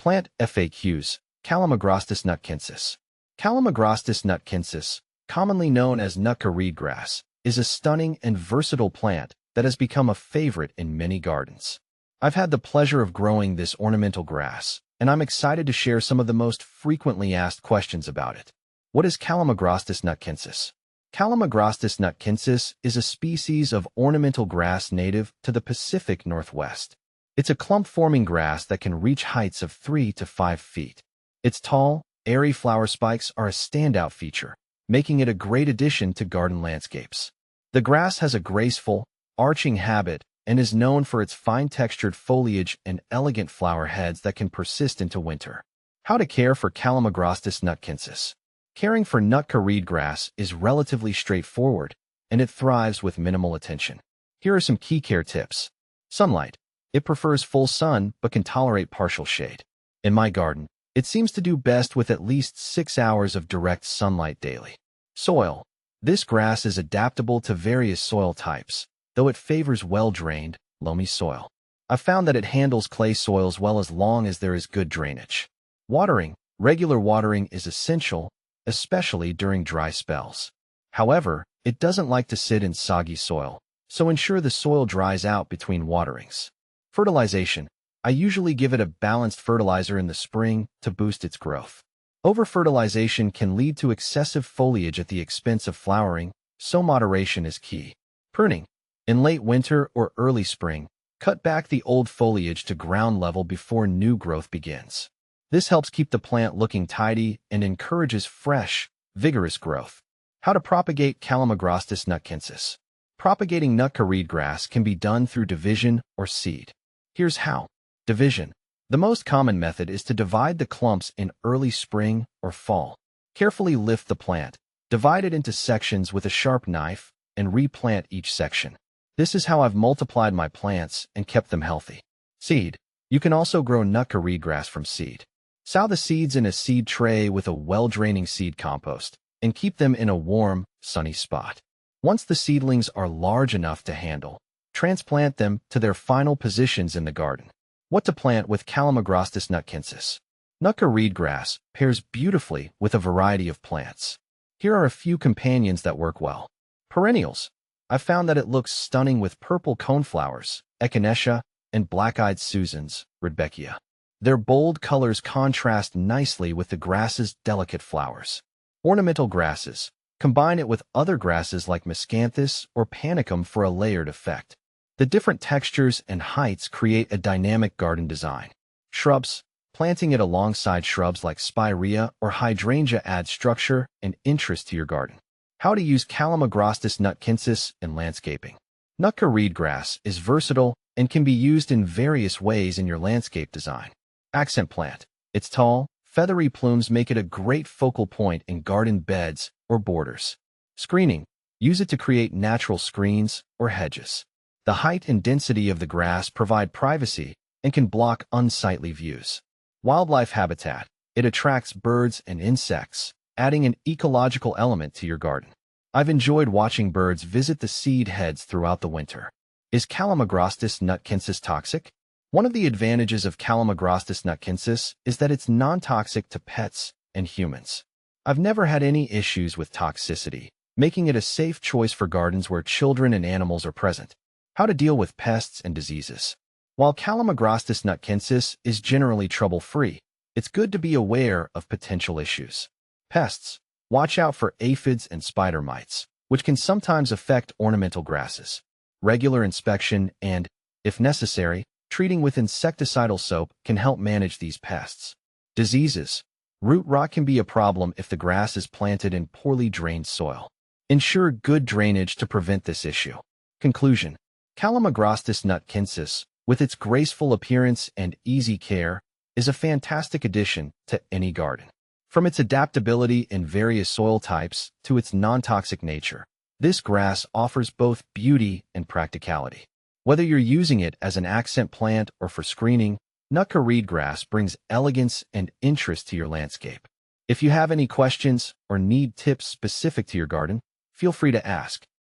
Plant FAQs. Calamagrostis nutkaensis. Calamagrostis nutkaensis, commonly known as Nootka reedgrass, is a stunning and versatile plant that has become a favorite in many gardens. I've had the pleasure of growing this ornamental grass, and I'm excited to share some of the most frequently asked questions about it. What is Calamagrostis nutkaensis? Calamagrostis nutkaensis is a species of ornamental grass native to the Pacific Northwest. It's a clump-forming grass that can reach heights of 3 to 5 feet. Its tall, airy flower spikes are a standout feature, making it a great addition to garden landscapes. The grass has a graceful, arching habit and is known for its fine-textured foliage and elegant flower heads that can persist into winter. How to care for Calamagrostis nutkaensis. Caring for Nootka reedgrass is relatively straightforward, and it thrives with minimal attention. Here are some key care tips. Sunlight. It prefers full sun but can tolerate partial shade. In my garden, it seems to do best with at least 6 hours of direct sunlight daily. Soil. This grass is adaptable to various soil types, though it favors well-drained, loamy soil. I've found that it handles clay soils well as long as there is good drainage. Watering. Regular watering is essential, especially during dry spells. However, it doesn't like to sit in soggy soil, so ensure the soil dries out between waterings. Fertilization. I usually give it a balanced fertilizer in the spring to boost its growth. Over-fertilization can lead to excessive foliage at the expense of flowering, so moderation is key. Pruning. In late winter or early spring, cut back the old foliage to ground level before new growth begins. This helps keep the plant looking tidy and encourages fresh, vigorous growth. How to propagate Calamagrostis nutkaensis. Propagating Nootka reedgrass can be done through division or seed. Here's how. Division. The most common method is to divide the clumps in early spring or fall. Carefully lift the plant, divide it into sections with a sharp knife, and replant each section. This is how I've multiplied my plants and kept them healthy. Seed. You can also grow Nootka reedgrass from seed. Sow the seeds in a seed tray with a well-draining seed compost, and keep them in a warm, sunny spot. Once the seedlings are large enough to handle, transplant them to their final positions in the garden. What to plant with Calamagrostis nutkaensis. Nootka reedgrass pairs beautifully with a variety of plants. Here are a few companions that work well. Perennials. I've found that it looks stunning with purple coneflowers, echinacea, and black-eyed Susans, Rudbeckia. Their bold colors contrast nicely with the grass's delicate flowers. Ornamental grasses. Combine it with other grasses like Miscanthus or Panicum for a layered effect. The different textures and heights create a dynamic garden design. Shrubs. Planting it alongside shrubs like Spirea or Hydrangea adds structure and interest to your garden. How to use Calamagrostis nutkaensis in landscaping. Nootka reedgrass is versatile and can be used in various ways in your landscape design. Accent plant. Its tall, feathery plumes make it a great focal point in garden beds or borders. Screening. Use it to create natural screens or hedges. The height and density of the grass provide privacy and can block unsightly views. Wildlife habitat. It attracts birds and insects, adding an ecological element to your garden. I've enjoyed watching birds visit the seed heads throughout the winter. Is Calamagrostis nutkaensis toxic? One of the advantages of Calamagrostis nutkaensis is that it's non-toxic to pets and humans. I've never had any issues with toxicity, making it a safe choice for gardens where children and animals are present. How to deal with pests and diseases. While Calamagrostis nutkaensis is generally trouble-free, it's good to be aware of potential issues. Pests. Watch out for aphids and spider mites, which can sometimes affect ornamental grasses. Regular inspection and, if necessary, treating with insecticidal soap can help manage these pests. Diseases. Root rot can be a problem if the grass is planted in poorly drained soil. Ensure good drainage to prevent this issue. Conclusion. Calamagrostis nutkaensis, with its graceful appearance and easy care, is a fantastic addition to any garden. From its adaptability in various soil types to its non-toxic nature, this grass offers both beauty and practicality. Whether you're using it as an accent plant or for screening, Nootka reedgrass brings elegance and interest to your landscape. If you have any questions or need tips specific to your garden, feel free to ask.